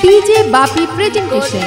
DJ বাপি presentation.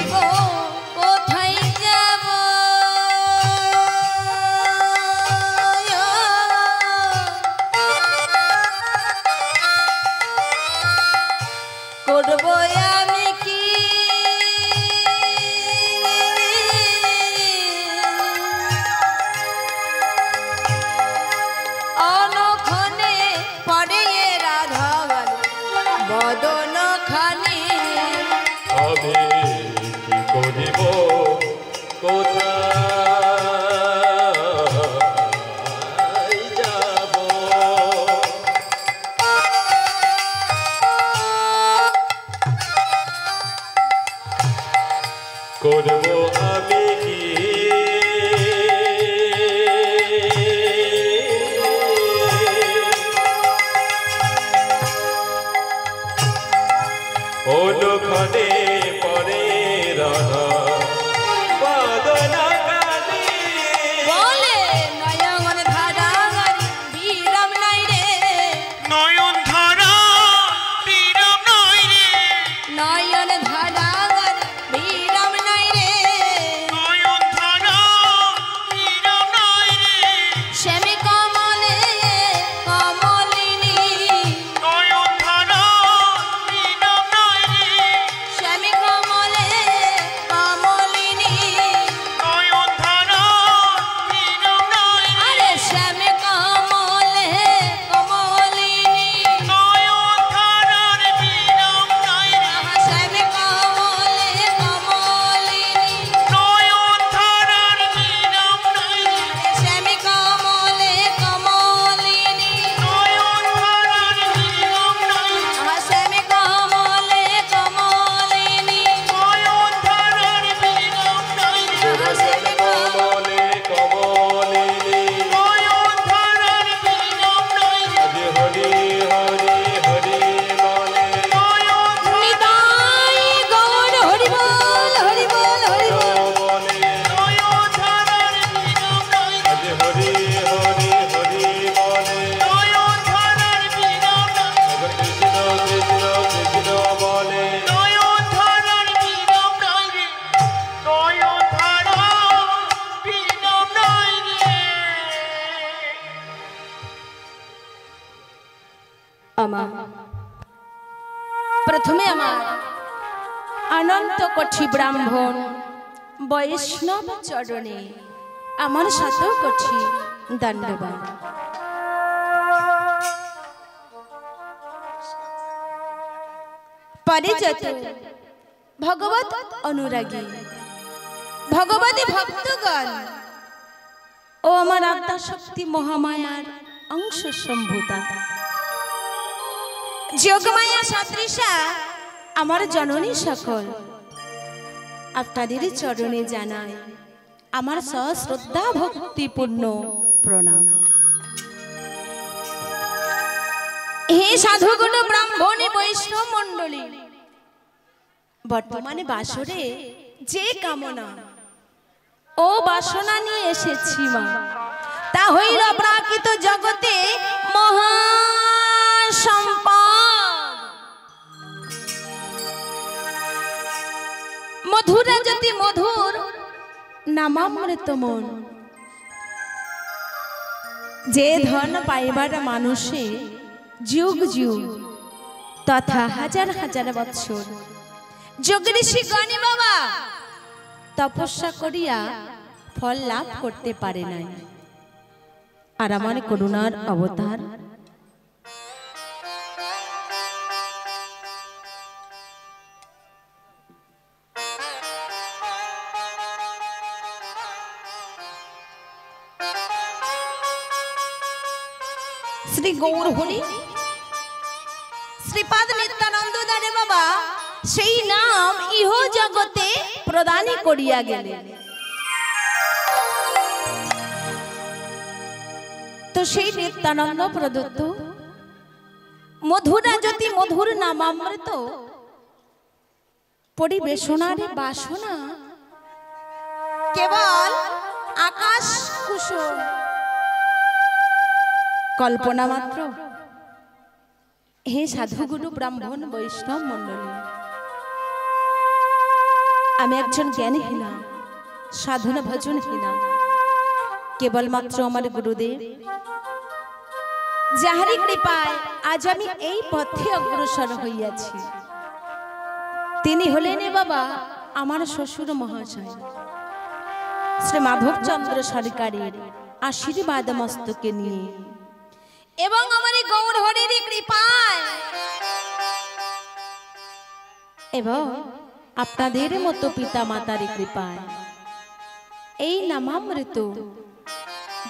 प्रथमे अनंत कोटी ब्राह्मण वैष्णव चरणे आमार शत कोटी दंडवाद। परिजत भगवत अनुरागी भगवती भक्तगण ओ आमार आत्मा शक्ति महामायार अंश सम्भूता যোগমায়া সাদৃশা আমার জননী সকল আপনাদের চরণে জানাই আমার সশ্রদ্ধা ভক্তিপূর্ণ প্রণাম। হে সাধুগুণ ব্রাহ্মণী বৈষ্ণব মণ্ডলী, বর্তমানে বাসরে যে কামনা ও বাসনা নিয়ে এসেছি মা, তা হইল প্রাকৃত জগতে মহা সম্পদ মধুরা জ্যোতি মধুর নামামৃত মন। যে ধন পাইবার মানুষে যুগ যুগ তথা হাজার হাজার বৎসর যোগ ঋষি গণী বাবা তপস্যা করিয়া ফল লাভ করতে পারে নাই, আর আমার করুণার অবতার श्री गौर हरि श्रीपाद नित्यानंद दारे बाबा सेई नाम इहो जगते प्रदान करिया गेले। तो सेई नित्यानंद प्रदत्त मधुरा ज्योति मधुर नामामृत परिवेशनार बासना केवल आकाश कुसुम कल्पना मात्र। हे साधुगुरु ब्राह्मण वैष्णव मंडली, আমি একজন জ্ঞানীহীনা, সাধনা ভজনহীনা, কেবলমাত্র আমার গুরুদেব যাহারি কৃপায় আজ আমি এই পথে অগ্রসর হইয়াছি, তিনি হলেন বাবা আমার শ্বশুর মহাশয় শ্রী মাধবচন্দ্র সরকারের আশীর্বাদ মস্তকে নিয়ে এবং আমার এই গৌর হরির কৃপায় এবং আপনাদের মতো পিতা মাতার কৃপায় এই নামামৃত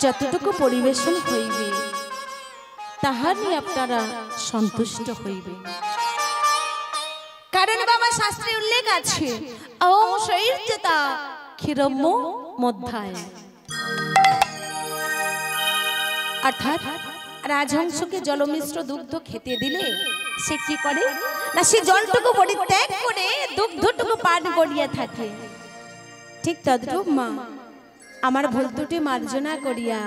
যতটুকু পরিবেশন হইবে তাহা নিয়ে আপনারা সন্তুষ্ট হইবে। কারণ বাবা শাস্ত্রে উল্লেখ আছে ওম শৈর্যতা ক্ষীরম্য মধ্যায়, অর্থাৎ রাজহংসকে জলমিশ্র দুগ্ধ খেতে দিলে সে কি করে না, সে জলটুকু পরিত্যাগ করে দুগ্ধটুকু পান করিয়া থাকে। ঠিক তদ্রূপ মা আমার ভুল ত্রুটি মার্জনা করিয়া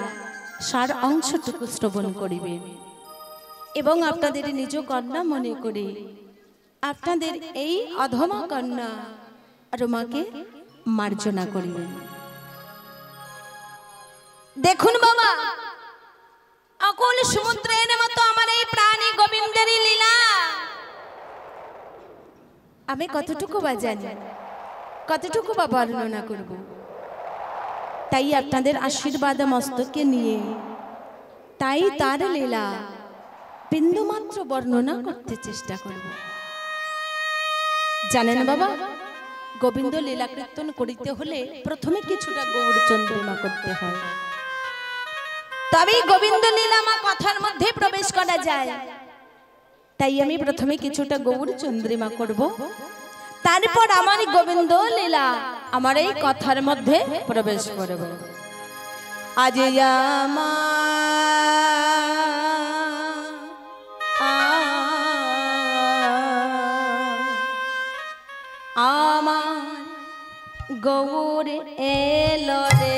সার অংশটুকু শ্রবণ করিবে এবং আপনাদের নিজ কন্যা মনে করে আপনাদের এই অধমা কন্যা রোমাকে মার্জনা করিবে। দেখুন বাবা, অকুল সমুদ্রের মতো আমার এই প্রাণী গোবিন্দের লীলা আমি কতটুকু বা জানি, কতটুকু বা বর্ণনা করব। তাই আপনাদের আশীর্বাদ মস্তকে নিয়ে তাই তার লীলা বিন্দুমাত্র বর্ণনা করতে চেষ্টা করব। জানেন বাবা, গোবিন্দ লীলা কীর্তন করিতে হলে প্রথমে কিছুটা গৌর চন্দ্রিমা করতে হয়, তবে গোবিন্দ লীলা মা কথার মধ্যে প্রবেশ করা যায়। তাই আমি প্রথমে কিছুটা গৌর চন্দ্রিমা করব, তারপর আমার গোবিন্দ লীলা আমার এই কথার মধ্যে প্রবেশ করব। আজ আমার গৌর এলো রে,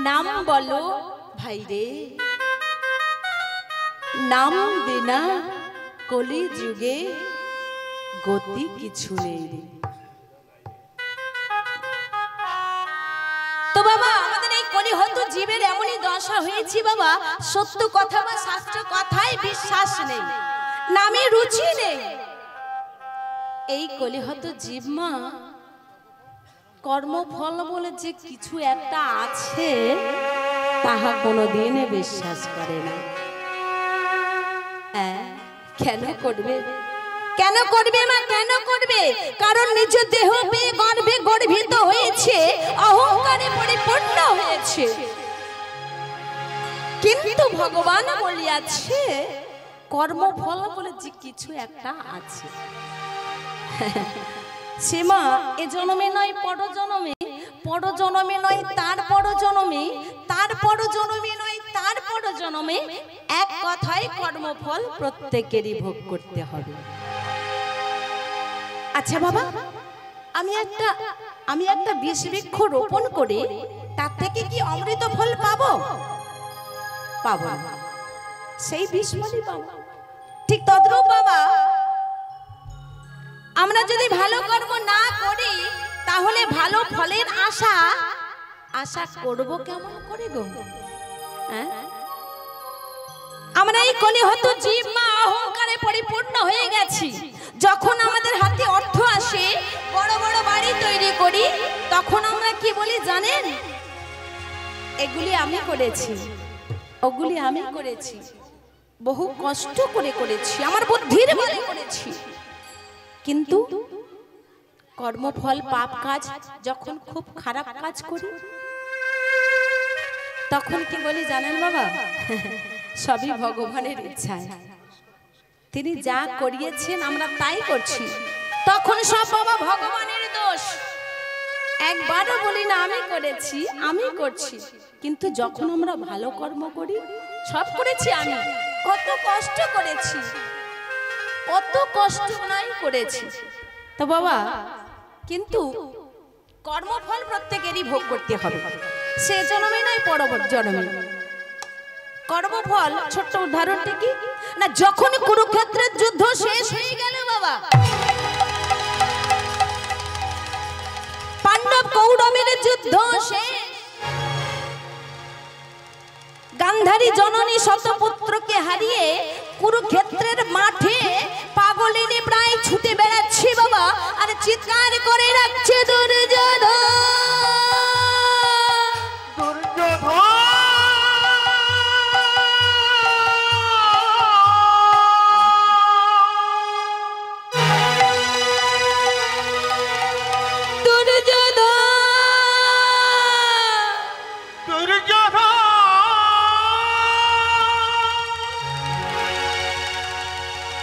नाम बोलो भाई रे, नाम बिना कलि जुगे गति किछु नेই रे। तो बाबा আমাদের এই কলিহত জীবের এমনই দশা হয়েছে বাবা, সত্য কথা বা শাস্ত্র কথায় বিশ্বাস নেই, নামে রুচি নেই। এই কলিহত জীব মা কর্মফল বলে যে কিছু একটা আছে তাহা কোনোদিন বিশ্বাস করে না। কেন করবে, কেন করবে মা, কেন করবে? কারণ নিজ দেহ পেয়ে গর্বে গর্বিত হয়েছে, অহংকারে পরিপূর্ণ হয়েছে। কিন্তু ভগবান বলিয়াছে কর্মফল বলে যে কিছু একটা আছে। সীমা এ জন্মে নয় পরজন্মে, পরজন্মে নয় তার পরজন্মে, তার পরজন্মে নয় তার পরজন্মে, এক কথায় কর্মফল প্রত্যেকেরই ভোগ করতে হবে। আচ্ছা বাবা, আমি একটা বিষ বৃক্ষ রোপণ করে তার থেকে কি অমৃত ফল পাবো? পাবো না, সেই বিষ ফলই পাবো। ঠিক তদ্রূপ বাবা, আমরা যদি ভালো কর্ম না করি তাহলে ভালো ফলের আশা করব কেমন করে গো? হ্যাঁ, আমরা এই কলিহত জীব মা অহংকারে পরিপূর্ণ হয়ে গেছি। যখন আমাদের হাতে অর্থ আসে, বড় বড় বাড়ি তৈরি করি, তখন আমরা কি বলি জানেন? এগুলি আমি করেছি, ওগুলি আমি করেছি, বহু কষ্ট করে করেছি, আমার বুদ্ধির বলে করেছি। কিন্তু কর্মফল পাপ কাজ যখন খুব খারাপ কাজ করি, তখন কি বলি জানেন বাবা? সবই ভগবানের ইচ্ছায়, তিনি যা করিয়েছেন আমরা তাই করছি। তখন সব বাবা ভগবানের দোষ। একবারও বলি না আমি করেছি, আমি করছি। কিন্তু যখন আমরা ভালো কর্ম করি, সব করেছি আমি, কত কষ্ট করেছি, কত কষ্ট নাই করেছি। তো বাবা, কিন্তু কর্মফল প্রত্যেকেরই ভোগ করতে হবে, সে জন্মে নয় পরবর্তী জন্মে। কর্মফল ছোট্ট উদাহরণটি কি না, যখন কুরুক্ষেত্রের যুদ্ধ শেষ হয়ে গেল বাবা, পাণ্ডব কৌরবের যুদ্ধ শেষ, গান্ধারী জননী শতপুত্রকে হারিয়ে কুরুক্ষেত্রের মাঠে পাগলিনী প্রায় ছুটে বেড়াচ্ছে বাবা, আর চিৎকার করে রাখছে দুর্যোধন।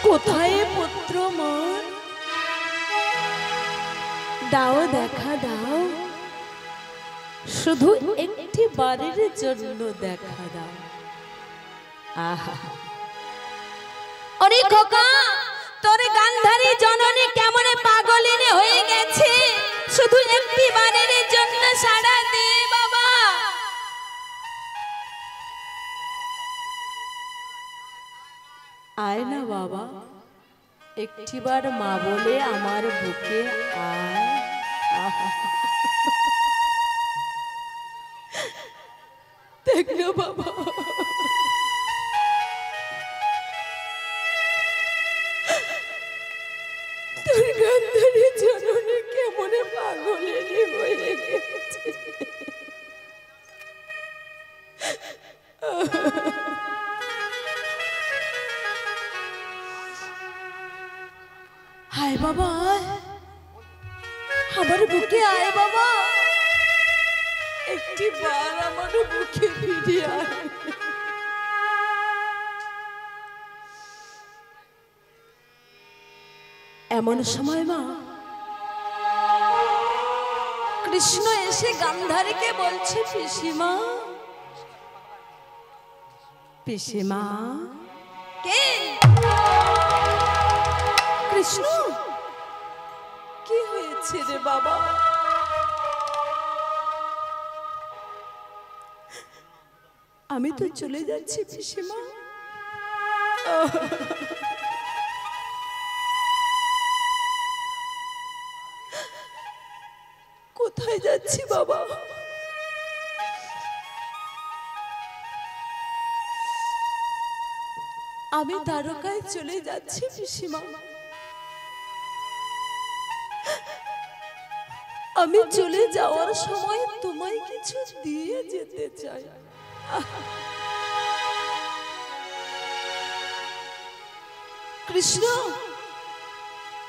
কোথায় পুত্র মন, দাও দেখা দাও, শুধু একটি বারের জন্য দেখা দাও। আহা, ওরে খোকা, তোর গান্ধারী জননী কেমন পাগলিনী হয়ে গেছে, শুধু একটি বারের জন্য সাড়া দে বাবা। আয় না বাবা, একটিবার মা বলে আমার বুকে আয়। দেখ না বাবা, তোর গান্ধারী জননী কেমন পাগলিনী হয়ে গেছে। হায় বাবা, আমার বুকে আয় বাবা, একটি বার আমার বুকে ফিরে আয়। এমন সময় মা কৃষ্ণ এসে গান্ধারীকে বলছে, পিসিমা, পিসিমা। কে? কৃষ্ণ, কি হয়েছে রে বাবা? আমি তো চলে যাচ্ছি পিসিমা। কোথায় যাচ্ছি বাবা? আমি দ্বারকায় চলে যাচ্ছি পিসিমা। আমি চলে যাওয়ার সময় তোমায় কিছু দিয়ে যেতে চাই। কৃষ্ণ,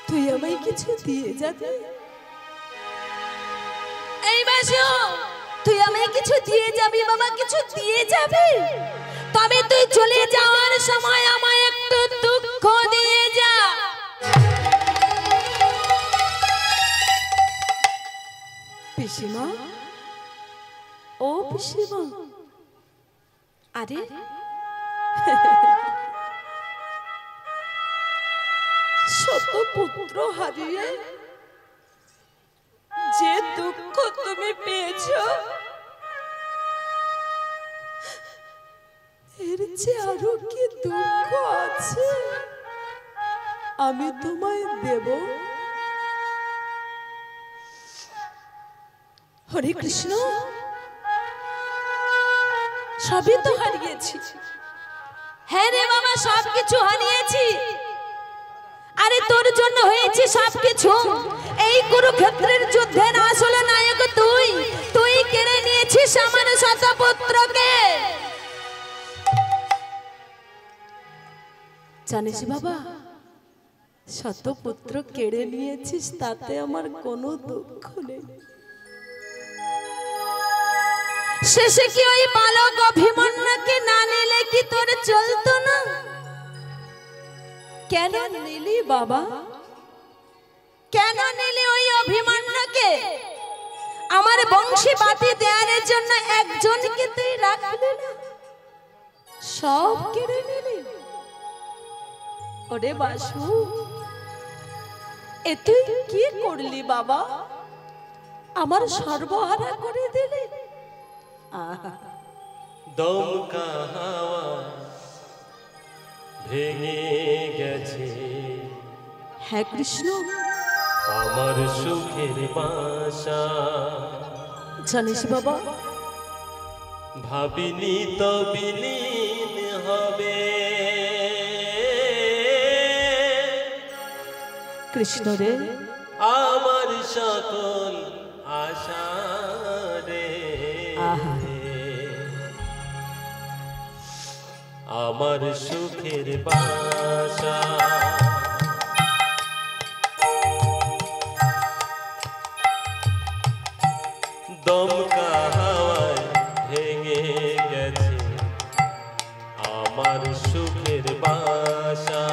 তুই আমায় কিছু দিয়ে যাবে? এই বাসু, তুই আমায় কিছু দিয়ে যাবি বাবা, কিছু দিয়ে যাবি? তবে তুই চলে যাওয়ার সময় আমায় একটু দুঃখ দিয়ে যা। পিসিমা, ও পিসিমা, আরে শত পুত্র হারিয়ে যে দুঃখ তুমি পেয়েছ, এর যে আরো কি দুঃখ আছে আমি তোমায় দেব। হরে কৃষ্ণ, সবই তো হারিয়েছি। হ্যাঁ রে বাবা, সবকিছু হারিয়েছি। আরে তোর জন্য হয়েছে সবকিছু। এই কুরুক্ষেত্রের যুদ্ধের আসলে নায়ক তুই। তুই কেড়ে নিয়েছিস আমার শতপুত্রকে। জানিস বাবা, শতপুত্র কেড়ে নিয়েছিস, তাতে আমার কোনো দুঃখ নেই। শেষে কি ওই বালক অভিমন্যুকে না নিলে কি তোর চলতো না? কেন নিলি বাবা? কেন নিলি ওই অভিমন্যুকে? আমার বংশী বাতি দেয়ারের জন্য একজনকে তুই রাখলি না, সব কেড়ে নিলি। ওরে বাসু, এ তুই কি করলি বাবা? আমার সর্বহারা করে দিলি। দমকা হাওয়া ভেঙে গেছে, হ্যাঁ কৃষ্ণ, আমার সুখের বাসা। জানিস বাবা, ভাবিনি তো বিলীন হবে কৃষ্ণ রে, আমার সকল আশা রে। আমার সুখের বাসা দমকা হাওয়ায় ভেঙে গেছে, আমার সুখের বাসা।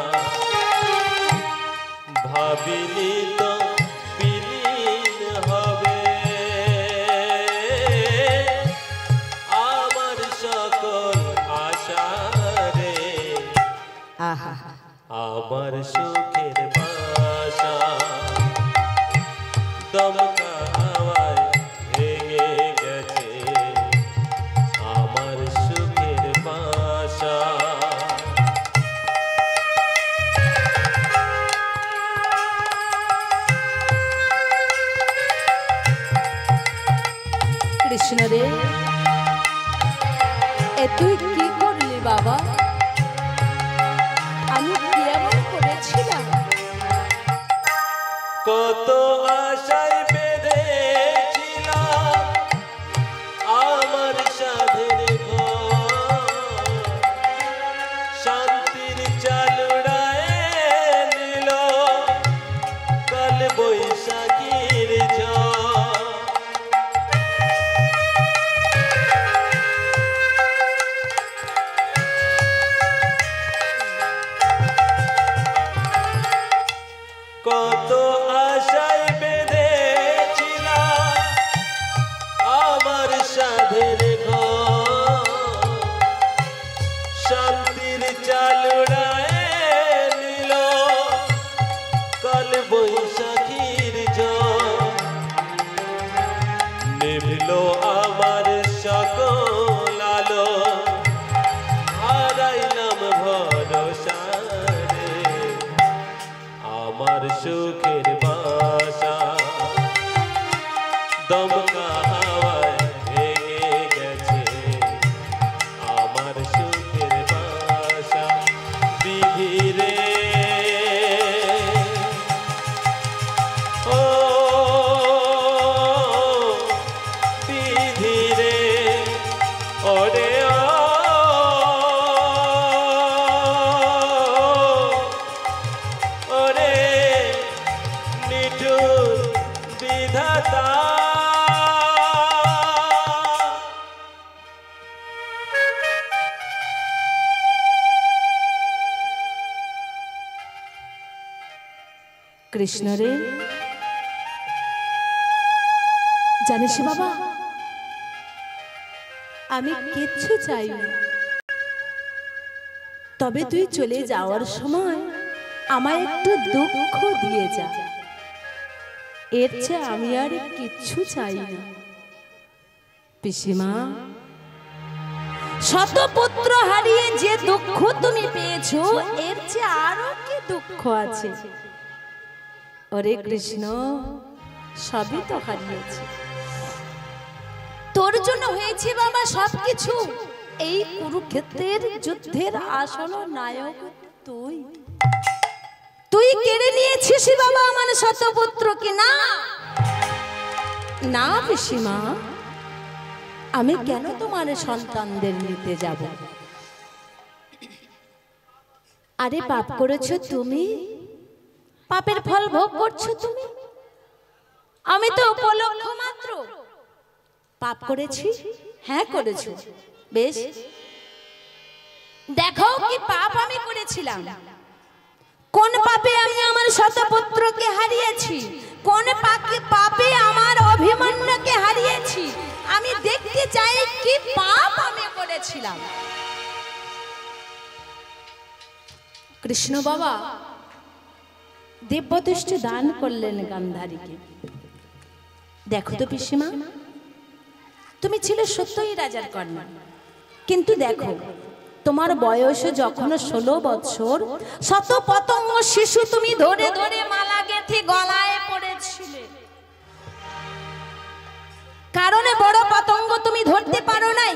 ভাবিনি তো বিলীন হবে আমার সকল আশা রে। আমার সুখের বাসা দমকা হাওয়ায় ভেঙে গেছে, আমার সুখের বাসা। কৃষ্ণ রে, এ তুই কি করলি বাবা? আমি কি এমন করেছিলাম? কত আশায় বেঁধেছিলাম আমার সাধের ঘর, শান্তির চালুড়ায় নিল কাল বৈশাখীর ঝড়। কত আশায় বেঁধেছিলাম আমার সাধের ঘর, শান্তির চালুড়ায় নিল কাল বৈশাখীর ঝড়। নিভল আমার সকল আলো, হারাইলাম ভরসা রে। আমার সুখের বাসা দমকা হাওয়ায় ভেঙে গেছে, আমার সুখের বাসা। বিধি রে ও বিধি রে, ওরে ওরে নিঠুর বিধাতা। কৃষ্ণ রে, জানিস বাবা, আমি কিচ্ছু চাই না, তবে তুই চলে যাওয়ার সময় আমায় একটু দুঃখ দিয়ে যা, এর চেয়ে আমি আর কিচ্ছু চাই না। পিসিমা, শতপুত্র হারিয়ে যে দুঃখ তুমি পেয়েছো, এর চেয়ে আরো কি দুঃখ আছে? ওরে কৃষ্ণ, সবই তো হারিয়েছে, তোর জন্য হয়েছে বাবা সবকিছু। এই কুরুক্ষেত্রের যুদ্ধের আসল নায়ক তুই। তুই কেড়ে নিয়েছিস বাবা আমার শতপুত্রকে। না না পিসিমা, আমি কেন তোমার সন্তানদের নিতে যাব? আরে পাপ করেছো তুমি, পাপের ফল ভোগ করছো তুমি। আমি তো উপলক্ষ মাত্র। পাপ করেছি? হ্যাঁ করেছো। বেশ, দেখো কি পাপ আমি করেছিলাম। কোন পাপে আমি আমার শতপুত্রকে হারিয়েছি, কোন পাপে আমার অভিমন্যুকে হারিয়েছি, আমি দেখতে চাই কি পাপ আমি করেছিলাম। কৃষ্ণ বাবা দিব্যদৃষ্টি দান করলেন গান্ধারীকে। দেখো তো পিসিমা, তুমি ছিলে সত্যই রাজার কন্যা, কিন্তু দেখো তোমার বয়স যখন 16 বছর, শত পতঙ্গ শিশু তুমি ধরে ধরে মালা গেঁথে গলায় পড়েছিলে। কারণে বড় পতঙ্গ তুমি ধরতে পারো নাই,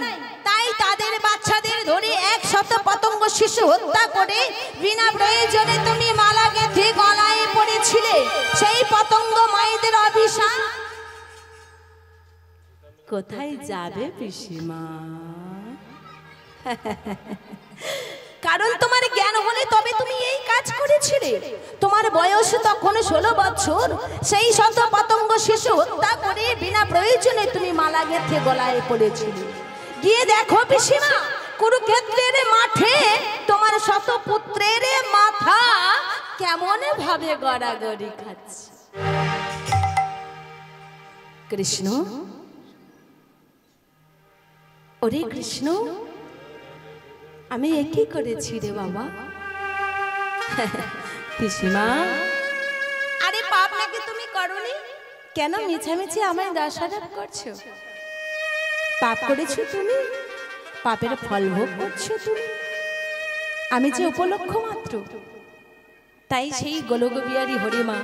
তাই তাদের বাচ্চাদের ধরে 100 পতঙ্গ শিশু হত্যা করে বিনা প্রয়োজনে তুমি মালা গেঁথে গলায় পড়েছিলে। সেই পতঙ্গ মায়েদের অভিশাপ কোথায় যাবে পিসিমা? কারণ তোমার জ্ঞান হলে তবে তুমি এই কাজ করেছিলে। তোমার বয়স তখন 16 বছর, সেই শত পতঙ্গ শিশু হত্যা করে বিনা প্রয়োজনে তুমি মালা গেঁথে গলায় পড়েছিলে। গিয়ে দেখো পিসিমা, কুরুক্ষেত্রের মাঠে তোমার শত পুত্রের মাথা কেমন ভাবে গড়াগড়ি খাচ্ছে। কৃষ্ণ, ওরে কৃষ্ণ, আমি একই করেছি রে বাবা। পিসিমা, আরে পাপ নাকি তুমি করনি? কেন মিছামিছি আমায় দোষারোপ করছো? পাপ করেছো তুমি, পাপের ফল ভোগ করছো তুমি। আমি যে উপলক্ষ মাত্র। তাই সেই গোলকবিহারী হরিমা,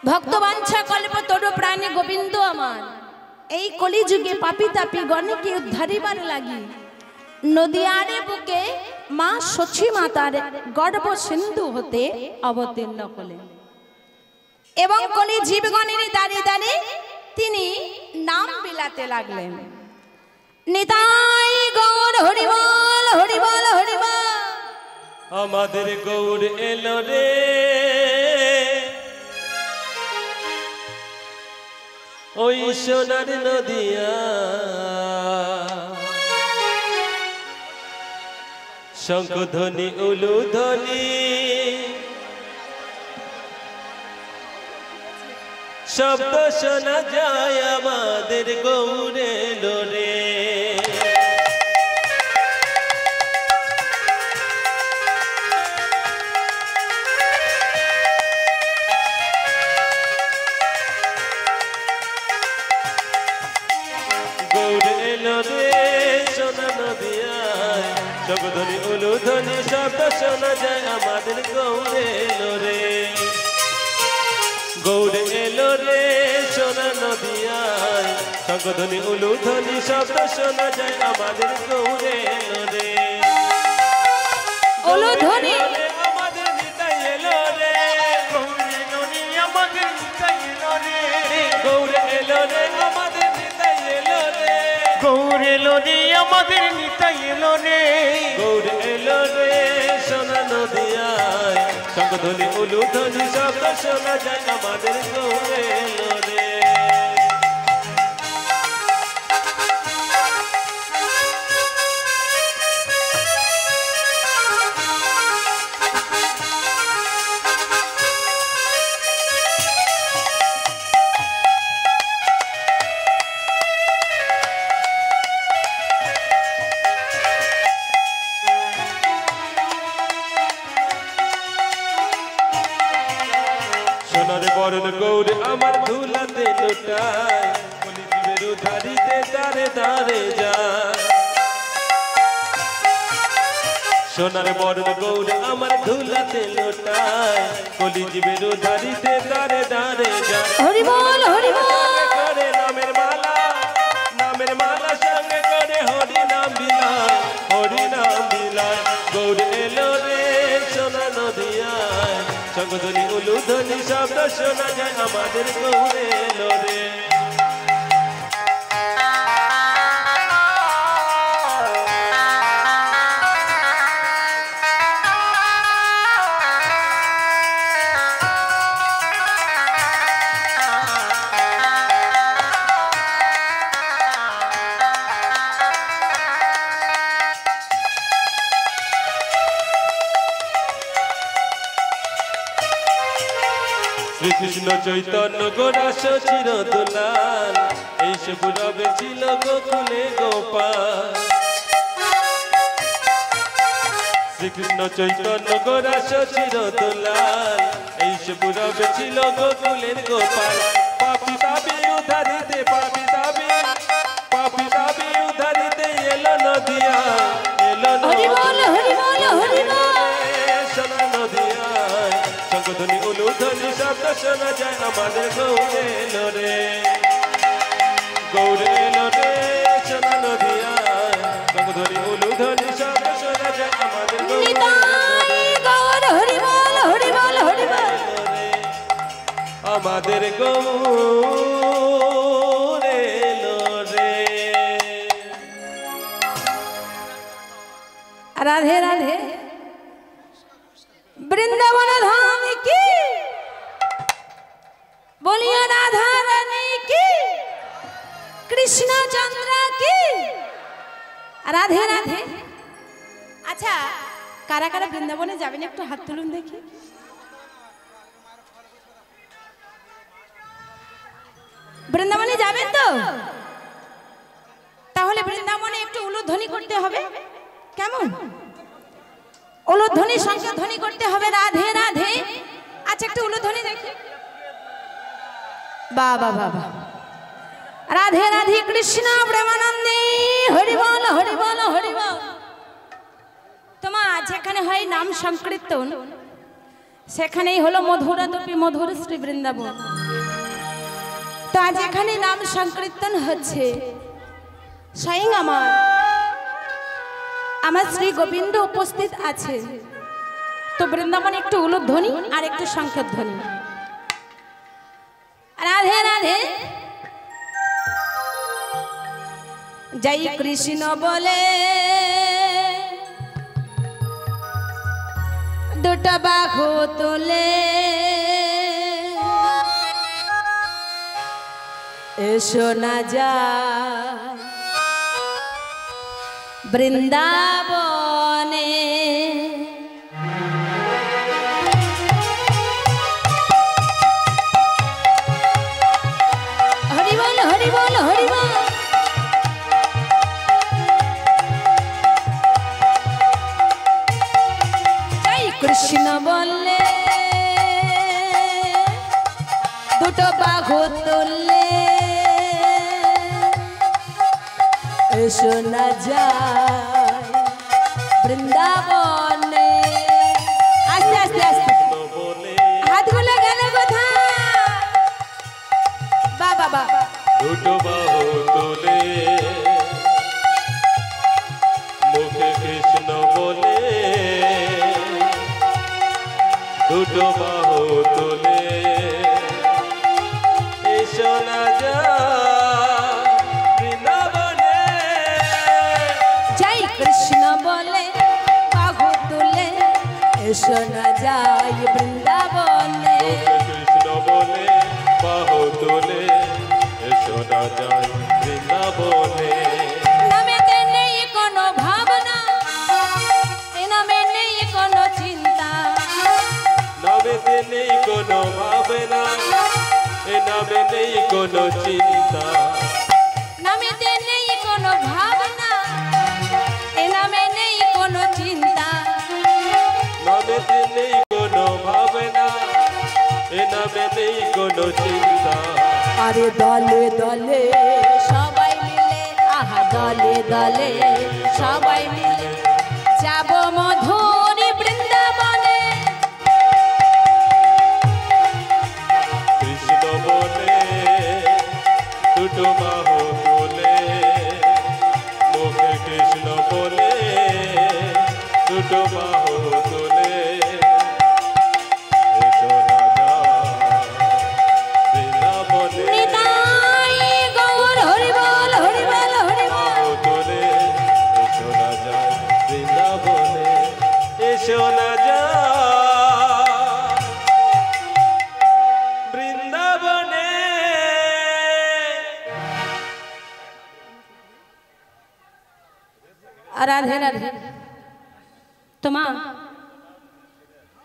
ভক্তবাঞ্ছা কল্পতরু প্রাণী গোবিন্দ আমার, এই কলিযুগে পাপী তাপী গণকে উদ্ধারিবার লাগি নদিয়ারে বুকে মা সচী মাতার গর্ভ সিন্ধু হতে অবতীর্ণ হলেন এবং কলি জীবগণের দাঁড়িয়ে দাঁড়িয়ে তিনি নাম বিলাতে লাগলেন। নিতাই গৌর হরিবল হরিবল হরিবল। আমাদের গৌর এলো রে, ওই সোনার নদিয়া, শঙ্খধ্বনি উলুধ্বনি শব্দ শোনা যায় আমাদের গৌর এলো রে। শঙ্খধ্বনি উলুধ্বনি শব্দ শোনা যায় আমাদের গৌর এলো রে। গৌর এলো রে সোনা নদিয়ায়, শঙ্খধ্বনি উলুধ্বনি শব্দ শোনা যায় আমাদের গৌর এলো রে। উলুধ্বনি আমাদের নিতাই এলো রে, গৌর এলো রে আমাদের নিতাই এলো রে। গৌর এলো রে আমাদের নিতাই এলো রে। গৌর এলো রে আমাদের নিতাই এলো রে। গৌর এলো রে সোনা নদিয়ায়, শঙ্খধ্বনি উলুধ্বনি শব্দ শোনা যায় আমাদের গৌর এলো রে। বরণ গৌর আমার ধুলাতে লুটায় কলি জীবের উধারিতে দাঁড়ে দাঁড়ে যায় সোনার বরণ গৌর আমার ধুলাতে লুটায় কলি জীবের উধারিতে দাঁড়ে দাঁড়ে যায় হরি বল হরি বল করে নামের মালা সঙ্গে করে হরি নাম বিলায় গৌর এলো রে সোনা নদিয়ায় শঙ্খধ্বনি উলুধ্বনি শব্দ শোনা যায় আমাদের গৌর এলো রে শ্রীকৃষ্ণ চৈতন্য গোরাস চির দুলাল এই সে পুরবে ছিল গোকুলে গোপাল শ্রীকৃষ্ণ চৈতন্য গোরাস চির দুলাল এই সে পুরবে ছিল গোকুলের গোপাল পাপি দাবি উধারিতে এলো নদিয়া সোনা নদিয়ায় শঙ্খধ্বনি উলুধ্বনি শব্দ শোনা যায় আমাদের গৌর এলো রে সোনা নদিয়ায় শঙ্খধ্বনি উলুধ্বনি শব্দ শোনা যায় আমাদের গৌর হরি বল হরি বল হরি বল আমাদের গৌর এলো রে রাধে রাধে वृंदावन धाम की बोलिए राधा रानी की कृष्ण चंद्र की राधे राधे अच्छा कारा कारा वृंदावने जाबेन एकटु हाथ तुलुन देखी वृंदावने जाबेन तो ताहले वृंदावने एकटु उलुध्वनि करते होबे केमन उलुध्वनि संख्या ध्वनि करते हबे राधे राधे अच्छा एक उलुध्वनि देखी बाबा बाबा राधे राधे कृष्ण प्रेमानंदे हरि बोल हरि बोल हरि बोल তোমা যেখানে হয় নাম সংকীর্তন সেখানেই হলো মধুরাতপি মধুর শ্রী বৃন্দাবন তো আজ এখানে নাম সংকীর্তন হচ্ছে স্বয়ং আমার শ্রী গোবিন্দ উপস্থিত আছে তো বৃন্দাবন একটু উলুধ্বনি আর একটু শঙ্খধ্বনি রাধে রাধে জয় কৃষ্ণ বলে দুটো বাহু তোলে এসো না যা বৃন্দাবনে হরি বল হরি বল হরি বল জয় কৃষ্ণ বললে দুটো বাহু তুললে এসো না যায় বৃন্দাবনে আস্তে আস্তে আস্তে হাতগুলো গেল কোথায় বাবা বাবা দুটো বাহু তোলে মুখে কৃষ্ণ বলে দুটো বাহু তোলে এসো না যায় বৃন্দাবনে জয় কৃষ্ণ বলে বাহু তুলে এসো না যায় বৃন্দাবনে কৃষ্ণ বলে বাহু তোলে এসো না যায় বৃন্দাবনে নামেতে নেই কোনো ভাবনা এ নামে নেই কোনো চিন্তা নামেতে নেই কোনো ভাবনা এ নামে নেই কোনো চিন্তা নামেতে নেই কোনো ভাবনা এ নামে নেই কোনো চিন্তা নামেতে নেই কোনো ভাবনা এ নামে নামে নেই কোনো চিন্তা। আরে দলে দলে সবাই মিলে, আহা দলে দলে সবাই মিলে যাব মধুর বৃন্দাবনে। কৃষ্ণ বলে দুটো বাহু তুলে, মুখে কৃষ্ণ বলে দুটো বাহু তুলে, এসো রাজা বৃন্দাবনে। নিতাই গৌর হরি বল হরি বল হরি বল। বাহু তুলে এসো রাজা বৃন্দাবনে, এসো রাজা বৃন্দাবনে। রাধে রাধে। তোমা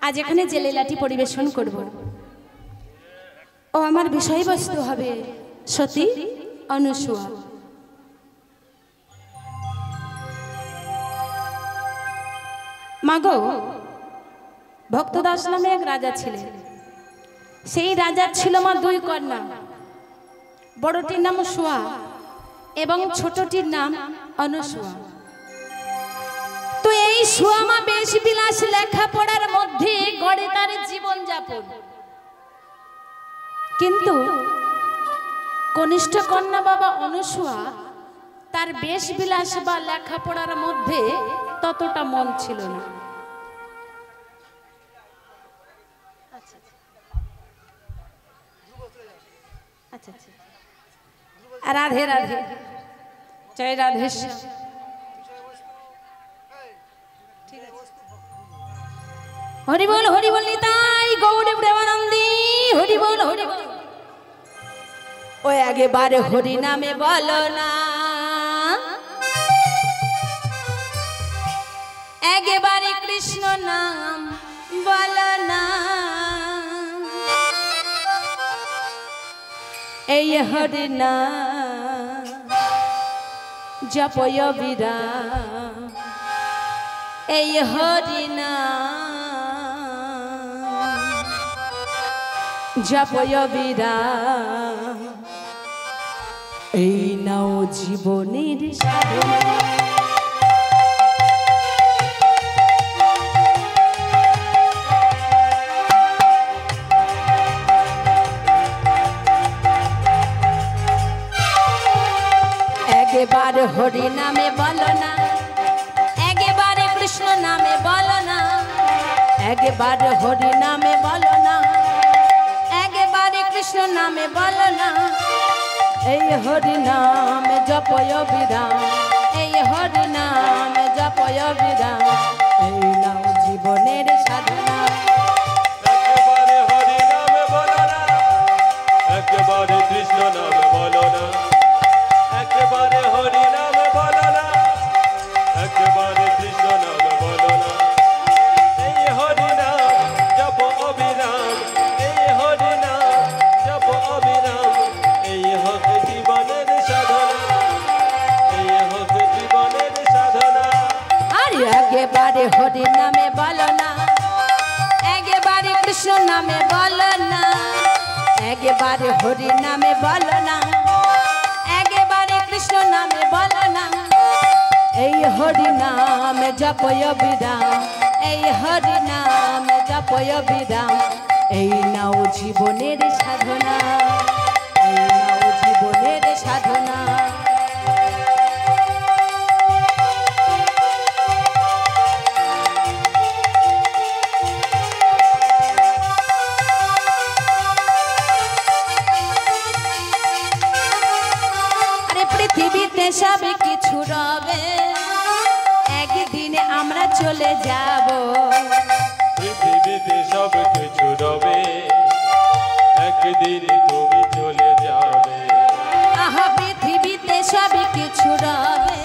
আজ এখানে যে লীলাটি পরিবেশন করব, ও আমার বিষয়বস্তু হবে সতী অনুসূয়া। মাগো, ভক্তদাস নামে এক রাজা ছিলেন। সেই রাজার ছিল মা দুই কন্যা, বড়টির নাম সুয়া এবং ছোটটির নাম অনুসূয়া। তো এই সুয়ামা বেশ বিলাস লেখাপড়ার মধ্যে গড়ে তার জীবন যাপন, কিন্তু কনিষ্ঠ কন্যা বাবা অনুসূয়া তার বেশ বিলাস বা লেখাপড়ার মধ্যে ততটা মন ছিল না। রাধে রাধে, জয় রাধেশ্যাম। হরি বল নিতাই গৌর প্রেমানন্দী, হরি বল হরি বল। ও একেবারে হরি নামে বলো না, একেবারে কৃষ্ণ নাম বলো না। এই হরি নাম জপয় বিরাম, এই হরি নাম জপয় বিরাম। এই নাও জীবনের সাধনা। একবার হরি নামে বলো না, একবারে কৃষ্ণ নামে বলো না, একবার হরি নামে বলো না, একবারে কৃষ্ণ নামে বলো না। এই হরি নাম জপয় বিরাম, এই হরি নাম জপয় বিরাম। এই নাও জীবনের সাধনা। একেবারে হরি নামে বলো না, একেবারে কৃষ্ণ নামে বলো না, একেবারে হরি নামে বলো না, একেবারে কৃষ্ণ নামে বলো না। এই হরি নাম জপ অবিরাম, এই হরি নাম জপ অবিরাম। এই হোক জীবনের সাধনা, এই হোক জীবনের সাধনা। আর একেবারে হরি নামে বলো না, একেবারে কৃষ্ণ নামে বলো না, একেবারে হরি নামে বলো না, একেবারে কৃষ্ণ নামে বলো না। এই হরি নাম জপয় বিরাম, এই হরি নাম জপয় বিরাম। এই নাও জীবনের সাধনা, এই নাও জীবনের সাধনা। পৃথিবীতে সব কিছু রবে, একদিনে আমরা চলে যাব। পৃথিবীতে সব কিছু রবে, একদিন তুমি চলে যাবে। আহা পৃথিবীতে সব কিছু রবে,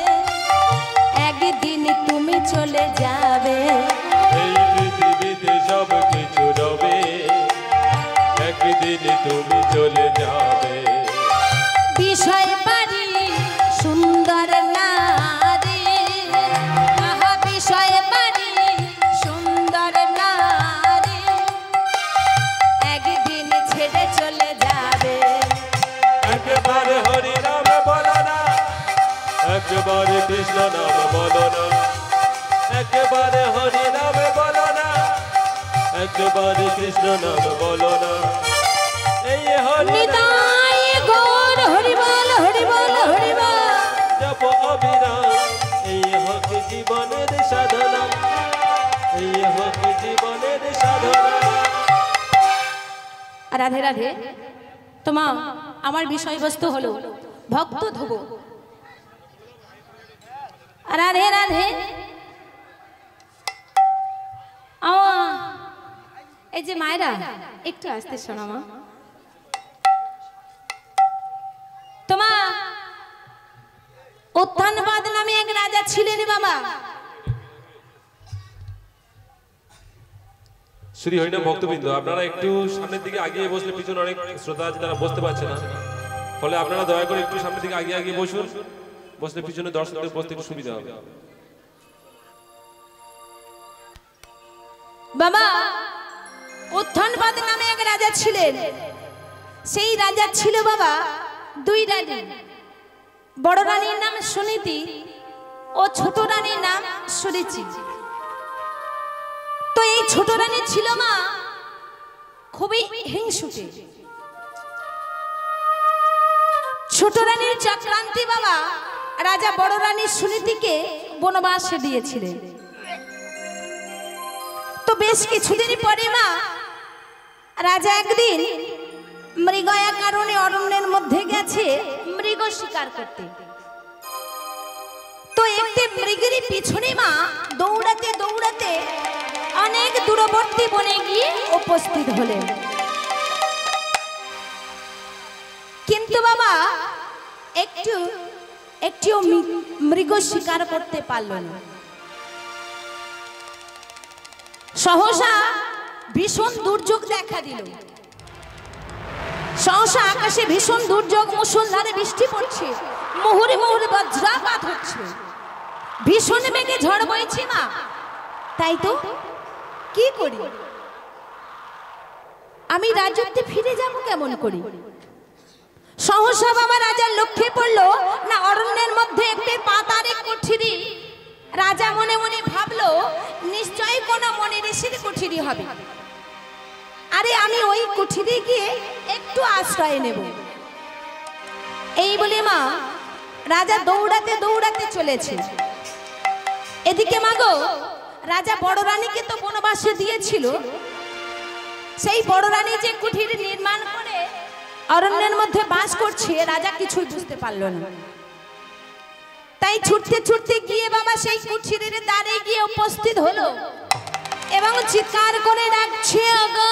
একদিন তুমি চলে যাবে। এই পৃথিবীতে সব কিছু রবে, একদিন তুমি চলে যাবে। বিষয় বাড়ি সুন্দর নারী, আহা বিষয় বাড়ি সুন্দর নারী, একদিন একবারে কৃষ্ণ নাম বলো না, একবারে হরি নাম বলো না, একবারে কৃষ্ণ নাম বলো না। এই হরি নিতাই গৌর হরি বল হরি বল হরি বল। জপ অবিরাম এই হোক জীবনের সাধনা, এই হোক জীবনের সাধনা। রাধে রাধে। তোমা আমার বিষয়বস্তু হলো ভক্ত ধ্রুব। রাধে রাধে। এই যে মায়েরা একটু আসতে শোনো মা। তোমা উত্থানবাদ নামে এক রাজা ছিলেন বাবা। শ্রী হরিনাম ভক্তবৃন্দ, আপনারা একটু সামনের দিকে আগিয়ে বসলে পিছনে অনেক শ্রোতা আছে যারা বসতে পারছে না, ফলে আপনারা দয়া করে একটু সামনের দিকে আগিয়ে বসুন, বসলে পিছনে দর্শকদের বসতে একটু সুবিধা হবে। বাবা উত্থানবাদ নামে এক রাজা ছিলেন। সেই রাজা ছিল বাবা দুই রানী। বড় রানীর নাম সুনীতি ও ছোট রানীর নাম সুরুচি। তো এই ছোট রানী ছিল মা খুবই হিংসুটে। ছোট রানীর চক্রান্তি বাবা রাজা বড় রানী সুনীতিকে বনবাসে দিয়েছিলেন। তো বেশ কিছুদিন পরে মা রাজা একদিন মৃগয়া কারণে অরণ্যের মধ্যে গেছে মৃগ শিকার করতে। তো একটি মৃগের পিছনে মা দৌড়াতে দৌড়াতে অনেক দূরবর্তী বনে গিয়ে উপস্থিত হলেন। কিন্তু বাবা একটিও মৃগ শিকার করতে পারল না। সহসা ভীষণ দুর্যোগ দেখা দিল। সহসা আকাশে ভীষণ দুর্যোগ, মুষলধারে বৃষ্টি পড়ছে, মুহুর্মুহুর মুহুর বজ্রাপাত হচ্ছে, ভীষণ বেগে ঝড় বইছে মা। তাই তো কি করি, আমি রাজত্বে ফিরে যাব কেমন করি? সহসা বাবা রাজার লক্ষ্যে পড়লো না অরণ্যের মধ্যে একটি পাতার কুঠিরি। রাজা মনে মনে ভাবলো নিশ্চয়ই কোনো মনি ঋষির কুঠিরি হবে। আরে আমি ওই কুঠিরে গিয়ে একটু আশ্রয় নেব। এই বলে মা রাজা দৌড়াতে দৌড়াতে চলেছে। এদিকে মাগো রাজা বড় রানীকে তো বনবাসে দিয়েছিল। সেই বড় রানী যে কুঠির নির্মাণ করে অরণ্যের মধ্যে বাস করছে রাজা কিছুই বুঝতে পারল না। তাই ছুটতে ছুটতে গিয়ে বাবা সেই কুঠিরের দ্বারে গিয়ে উপস্থিত হলো এবং চিৎকার করে ডাকছে, ওগো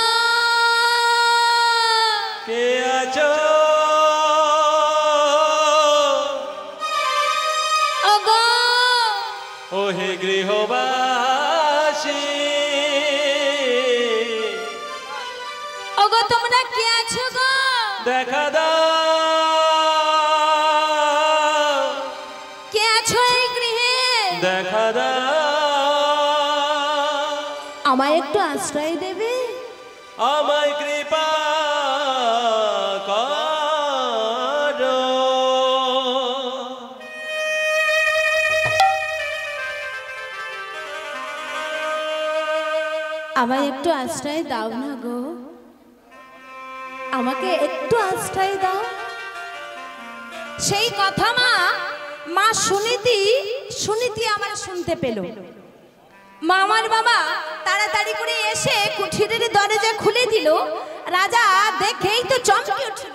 কে আছো, ওগো ওহে গৃহবাসী, ওগো তোমরা কে আছো গো? দেখা দাও, কে আছো এই গৃহে? দেখা দাও, আমায় একটু আশ্রয় দেবে? আমায় কৃপা করো। আমায় একটু আশ্রয় দাও না গো, আমাকে একটু আশ্রয় দাও। সেই কথা মা সুনীতি আমার শুনতে পেল। মা আমার বাবা তাড়াতাড়ি করে এসে কুঠিরের দরজা খুলে দিল। রাজা দেখেই তো চমকে উঠল।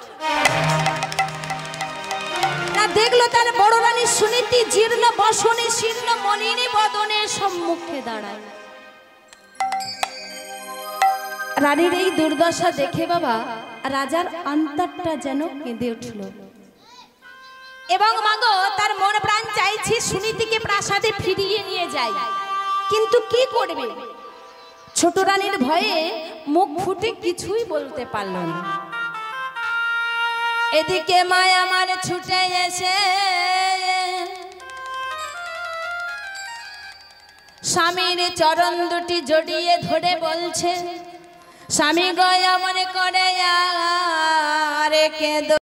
না দেখলো তার বড় রানী সুনীতি জীর্ণ বসনে শীর্ণ মলিনী বদনে সম্মুখে দাঁড়ায়। রানীর এই দুর্দশা দেখে বাবা রাজার অন্তরটা যেন কেঁদে উঠল এবং মাগো তার মন প্রাণ চাইছে সুনীতিকে প্রাসাদে ফিরিয়ে নিয়ে যায়। কিন্তু কি করবে? ছোট রানীর ভয়ে মুখ ফুটে কিছুই বলতে পারল না। এদিকে মায়া আমার ছুটে এসে স্বামীর চরণ দুটি জড়িয়ে ধরে বলছে, স্বামী গয়া মনে করে আর কেঁদো।